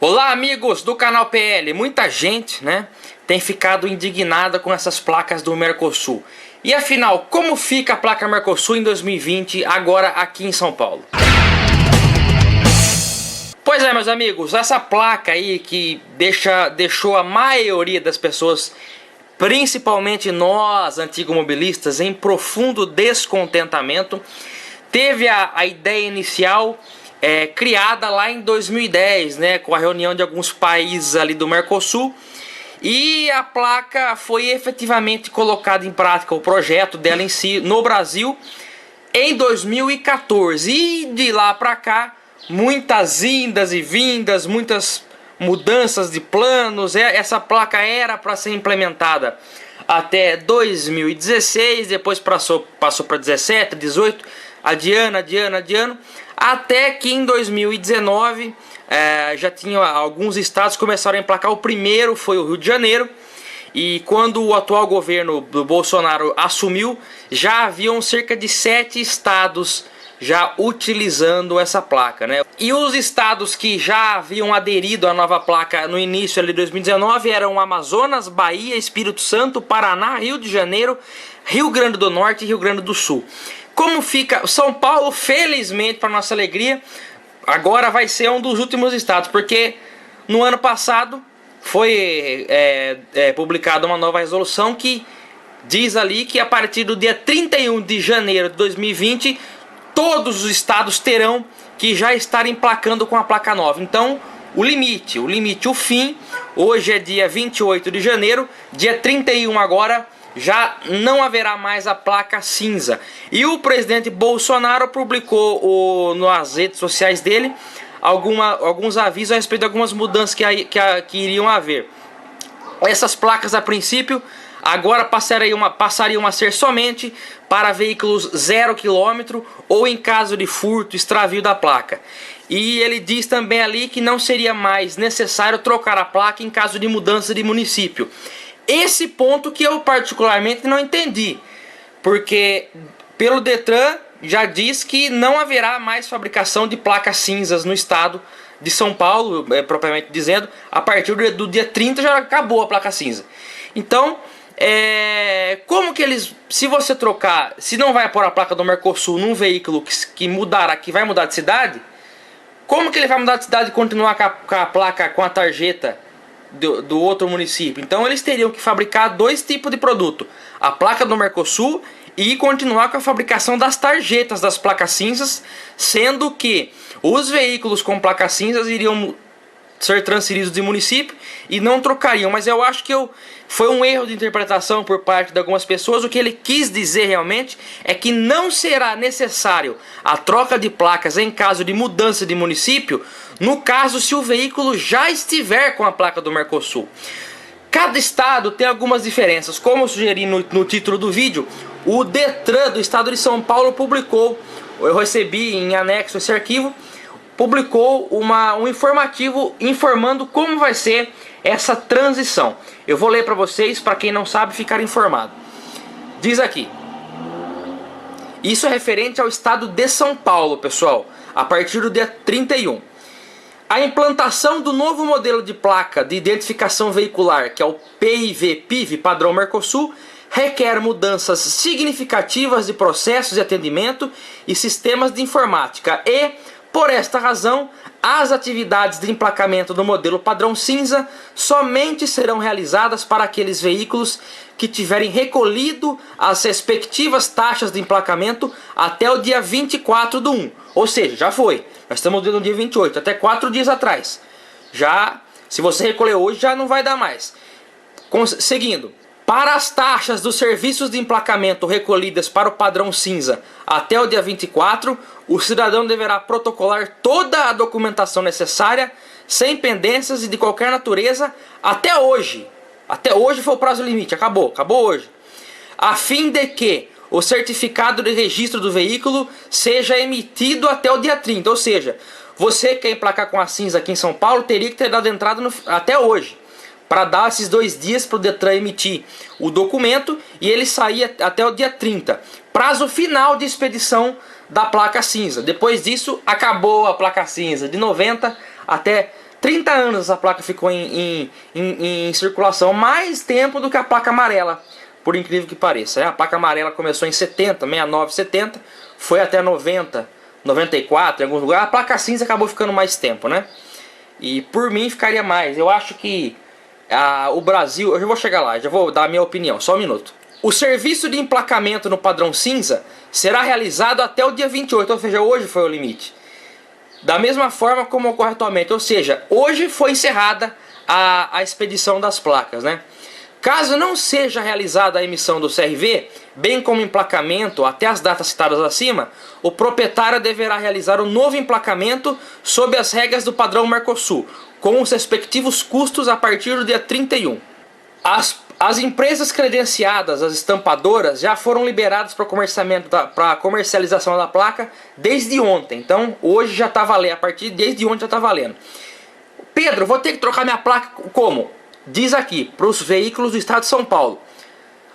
Olá, amigos do canal PL. Muita gente, tem ficado indignada com essas placas do Mercosul. E afinal, como fica a placa Mercosul em 2020 agora aqui em São Paulo? Pois é, meus amigos, essa placa aí que deixou a maioria das pessoas, principalmente nós antigomobilistas, em profundo descontentamento, teve a ideia inicial criada lá em 2010, com a reunião de alguns países ali do Mercosul, e a placa foi efetivamente colocada em prática, o projeto dela em si, no Brasil, em 2014. E de lá para cá, muitas indas e vindas, muitas mudanças de planos. Essa placa era para ser implementada até 2016, depois passou para 17, 18, adiando, até que em 2019 já tinha alguns estados que começaram a emplacar. O primeiro foi o Rio de Janeiro, e quando o atual governo do Bolsonaro assumiu, já haviam cerca de 7 estados já utilizando essa placa, E os estados que já haviam aderido à nova placa no início ali de 2019 eram Amazonas, Bahia, Espírito Santo, Paraná, Rio de Janeiro, Rio Grande do Norte e Rio Grande do Sul. Como fica São Paulo? Felizmente, para nossa alegria, agora vai ser um dos últimos estados, porque no ano passado foi publicada uma nova resolução que diz ali que a partir do dia 31 de janeiro de 2020 todos os estados terão que já estar emplacando com a placa nova. Então o fim, hoje é dia 28 de janeiro, dia 31 agora já não haverá mais a placa cinza. E o presidente Bolsonaro publicou nas redes sociais dele alguns avisos a respeito de algumas mudanças que iriam haver. Essas placas, a princípio, agora passariam a ser somente para veículos 0 km ou em caso de furto, extravio da placa. E ele diz também ali que não seria mais necessário trocar a placa em caso de mudança de município. Esse ponto que eu particularmente não entendi, porque pelo Detran já diz que não haverá mais fabricação de placas cinzas no estado de São Paulo, propriamente dizendo. A partir do dia 30 já acabou a placa cinza. Então, como que eles, se você trocar, se não vai pôr a placa do Mercosul num veículo que vai mudar de cidade, como que ele vai mudar de cidade e continuar com a placa, com a tarjeta do outro município? Então eles teriam que fabricar 2 tipos de produto: a placa do Mercosul e continuar com a fabricação das tarjetas das placas cinzas, sendo que os veículos com placas cinzas iriam ser transferidos de município e não trocariam. Mas eu acho que foi um erro de interpretação por parte de algumas pessoas. O que ele quis dizer realmente é que não será necessário a troca de placas em caso de mudança de município, no caso se o veículo já estiver com a placa do Mercosul. Cada estado tem algumas diferenças. Como eu sugeri no título do vídeo, o Detran do estado de São Paulo publicou, eu recebi em anexo esse arquivo, publicou um informativo informando como vai ser essa transição. Eu vou ler para vocês, para quem não sabe ficar informado. Diz aqui: isso é referente ao estado de São Paulo, pessoal, a partir do dia 31. A implantação do novo modelo de placa de identificação veicular, que é o PIV padrão Mercosul, requer mudanças significativas de processos de atendimento e sistemas de informática e, por esta razão, as atividades de emplacamento do modelo padrão cinza somente serão realizadas para aqueles veículos que tiverem recolhido as respectivas taxas de emplacamento até o dia 24/1. Ou seja, já foi. Nós estamos no dia 28, até 4 dias atrás. Já, se você recolher hoje, já não vai dar mais. Seguindo. Para as taxas dos serviços de emplacamento recolhidas para o padrão cinza até o dia 24, o cidadão deverá protocolar toda a documentação necessária, sem pendências e de qualquer natureza, até hoje. Até hoje foi o prazo limite, acabou hoje. A fim de que o certificado de registro do veículo seja emitido até o dia 30. Ou seja, você que quer emplacar com a cinza aqui em São Paulo, teria que ter dado entrada até hoje, para dar esses 2 dias para o Detran emitir o documento e ele sair até o dia 30. Prazo final de expedição da placa cinza. Depois disso, acabou a placa cinza, de 90 até 30 anos essa placa ficou em circulação, mais tempo do que a placa amarela, por incrível que pareça, né? A placa amarela começou em 70, 69, 70, foi até 90, 94 em alguns lugares. A placa cinza acabou ficando mais tempo, né? E por mim ficaria mais. Eu acho que o Brasil, eu já vou chegar lá, já vou dar a minha opinião, só um minuto. O serviço de emplacamento no padrão cinza será realizado até o dia 28, ou seja, hoje foi o limite. Da mesma forma como ocorre atualmente, ou seja, hoje foi encerrada a expedição das placas, né? Caso não seja realizada a emissão do CRV, bem como emplacamento até as datas citadas acima, o proprietário deverá realizar um novo emplacamento sob as regras do padrão Mercosul, com os respectivos custos a partir do dia 31. As empresas credenciadas, as estampadoras, já foram liberadas para comercialização da placa desde ontem. Então hoje já está valendo, desde ontem já está valendo. Pedro, vou ter que trocar minha placa como? Diz aqui, para os veículos do estado de São Paulo.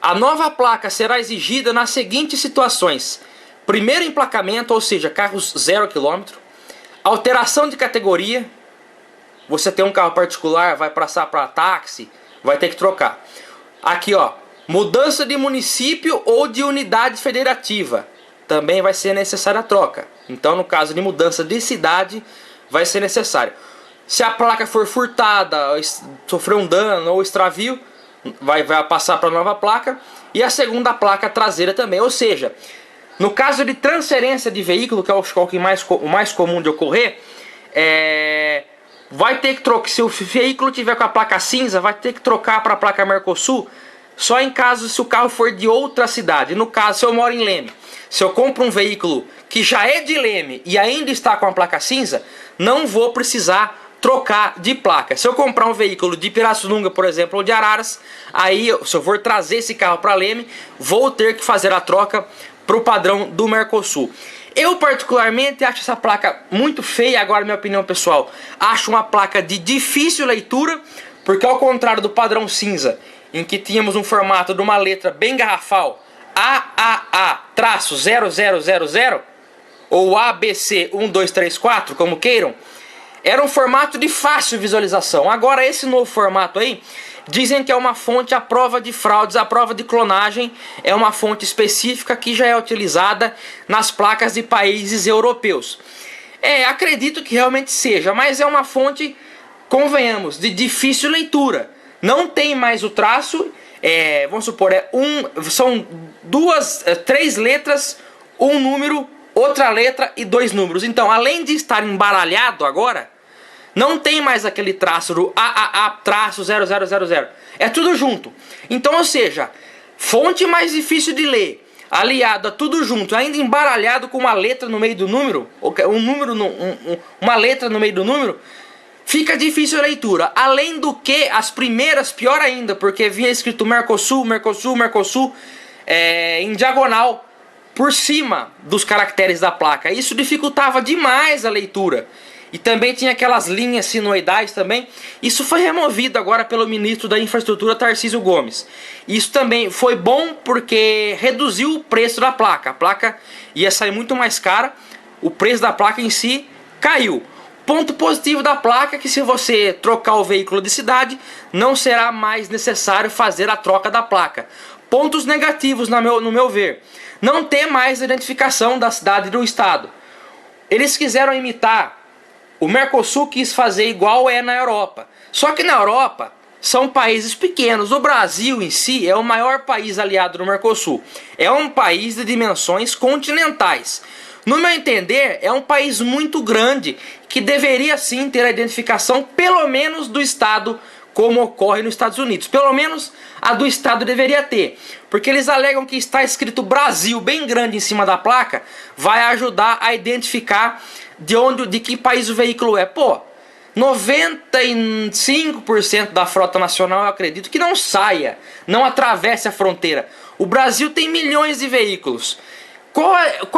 A nova placa será exigida nas seguintes situações: primeiro emplacamento, ou seja, carros 0 km. Alteração de categoria. Você tem um carro particular, vai passar para táxi, vai ter que trocar. Aqui ó, mudança de município ou de unidade federativa, também vai ser necessária a troca. Então no caso de mudança de cidade, vai ser necessário. Se a placa for furtada, sofreu um dano ou extravio, vai passar para a nova placa. E a segunda placa traseira também, ou seja, no caso de transferência de veículo, que é o mais comum de ocorrer, vai ter que trocar. Se o veículo tiver com a placa cinza, vai ter que trocar para a placa Mercosul, só em caso se o carro for de outra cidade. No caso, se eu moro em Leme, se eu compro um veículo que já é de Leme e ainda está com a placa cinza, não vou precisar trocar de placa. Se eu comprar um veículo de Pirassununga, por exemplo, ou de Araras, aí se eu for trazer esse carro para Leme, vou ter que fazer a troca para o padrão do Mercosul. Eu particularmente acho essa placa muito feia. Agora, minha opinião pessoal, acho uma placa de difícil leitura, porque ao contrário do padrão cinza, em que tínhamos um formato de uma letra bem garrafal, AAA-0000 ou ABC1234, como queiram, era um formato de fácil visualização. Agora esse novo formato aí, dizem que é uma fonte à prova de fraudes, à prova de clonagem. É uma fonte específica que já é utilizada nas placas de países europeus. Acredito que realmente seja, mas é uma fonte, convenhamos, de difícil leitura. Não tem mais o traço, vamos supor, são três letras, um número, outra letra e 2 números. Então, além de estar embaralhado agora, não tem mais aquele traço do AAA-0000. É tudo junto. Então, ou seja, fonte mais difícil de ler, aliado a tudo junto, ainda embaralhado com uma letra no meio do número, uma letra no meio do número, fica difícil a leitura. Além do que, as primeiras, pior ainda, porque vinha escrito Mercosul, Mercosul, Mercosul, em diagonal, por cima dos caracteres da placa. Isso dificultava demais a leitura. E também tinha aquelas linhas sinoidais também. Isso foi removido agora pelo ministro da Infraestrutura, Tarcísio Gomes. Isso também foi bom porque reduziu o preço da placa. A placa ia sair muito mais cara, o preço da placa em si caiu. Ponto positivo da placa é que se você trocar o veículo de cidade, não será mais necessário fazer a troca da placa. Pontos negativos no meu ver: não ter mais identificação da cidade e do estado. Eles quiseram imitar, o Mercosul quis fazer igual é na Europa. Só que na Europa são países pequenos. O Brasil em si é o maior país aliado do Mercosul. É um país de dimensões continentais. No meu entender, é um país muito grande que deveria sim ter a identificação pelo menos do estado, como ocorre nos Estados Unidos. Pelo menos a do estado deveria ter, porque eles alegam que está escrito Brasil bem grande em cima da placa, vai ajudar a identificar de que país o veículo é. Pô, 95% da frota nacional eu acredito que não saia, não atravesse a fronteira. O Brasil tem milhões de veículos. Qual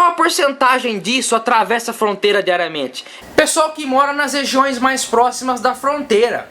a porcentagem disso atravessa a fronteira diariamente? Pessoal que mora nas regiões mais próximas da fronteira.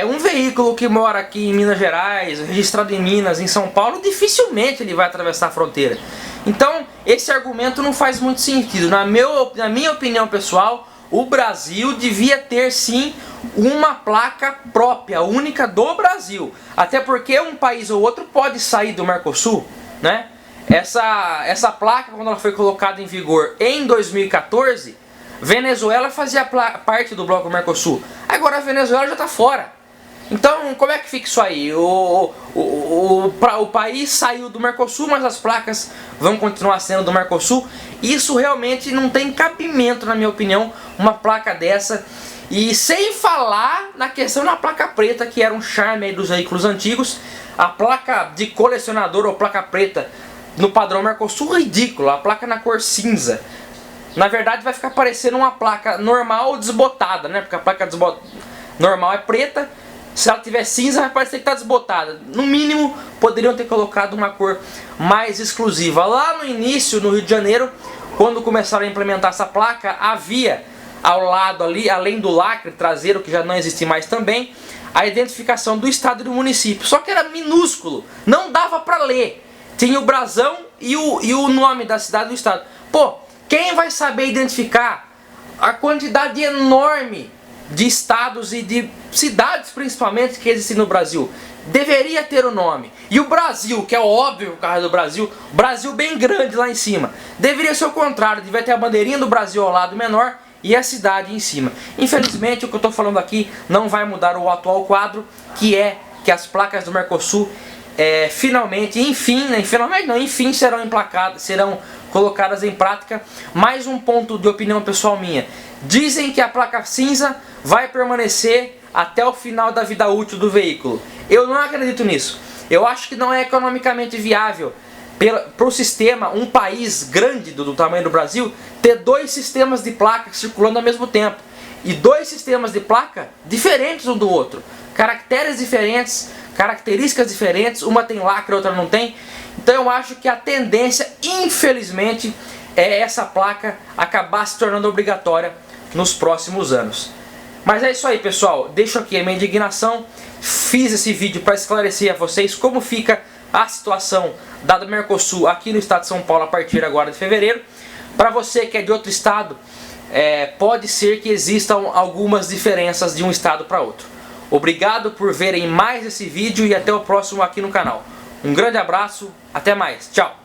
Um veículo que mora aqui em Minas Gerais, registrado em Minas, em São Paulo, dificilmente ele vai atravessar a fronteira. Então, esse argumento não faz muito sentido. Na minha opinião pessoal, o Brasil devia ter sim uma placa própria, única do Brasil. Até porque um país ou outro pode sair do Mercosul, né? Essa placa, quando ela foi colocada em vigor em 2014, Venezuela fazia parte do bloco Mercosul. Agora a Venezuela já está fora. Então, como é que fica isso aí? O país saiu do Mercosul, mas as placas vão continuar sendo do Mercosul. Isso realmente não tem cabimento, na minha opinião, uma placa dessa. E sem falar na questão da placa preta, que era um charme aí dos veículos antigos. A placa de colecionador ou placa preta no padrão Mercosul, ridícula. A placa na cor cinza. Na verdade vai ficar parecendo uma placa normal desbotada, né? Porque a placa normal é preta. Se ela tiver cinza, vai parecer que está desbotada. No mínimo, poderiam ter colocado uma cor mais exclusiva. Lá no início, no Rio de Janeiro, quando começaram a implementar essa placa, havia ao lado ali, além do lacre traseiro, que já não existe mais também, a identificação do estado e do município. Só que era minúsculo, não dava para ler. Tinha o brasão e o nome da cidade e do estado. Pô, quem vai saber identificar a quantidade enorme de estados e de cidades, principalmente, que existem no Brasil? Deveria ter o nome. E o Brasil, que é óbvio o carro do Brasil, Brasil bem grande lá em cima, deveria ser o contrário, deveria ter a bandeirinha do Brasil ao lado menor e a cidade em cima. Infelizmente, o que eu estou falando aqui não vai mudar o atual quadro, que é que as placas do Mercosul finalmente, enfim, serão colocadas em prática. Mais um ponto de opinião pessoal minha: dizem que a placa cinza vai permanecer até o final da vida útil do veículo. Eu não acredito nisso. Eu acho que não é economicamente viável para o sistema, um país grande do tamanho do Brasil, ter dois sistemas de placa circulando ao mesmo tempo. E dois sistemas de placa diferentes um do outro. Características diferentes, uma tem lacre, a outra não tem. Então eu acho que a tendência, infelizmente, é essa placa acabar se tornando obrigatória nos próximos anos. Mas é isso aí, pessoal. Deixo aqui a minha indignação. Fiz esse vídeo para esclarecer a vocês como fica a situação da Mercosul aqui no estado de São Paulo a partir agora de fevereiro. Para você que é de outro estado, pode ser que existam algumas diferenças de um estado para outro. Obrigado por verem mais esse vídeo e até o próximo aqui no canal. Um grande abraço, até mais, tchau!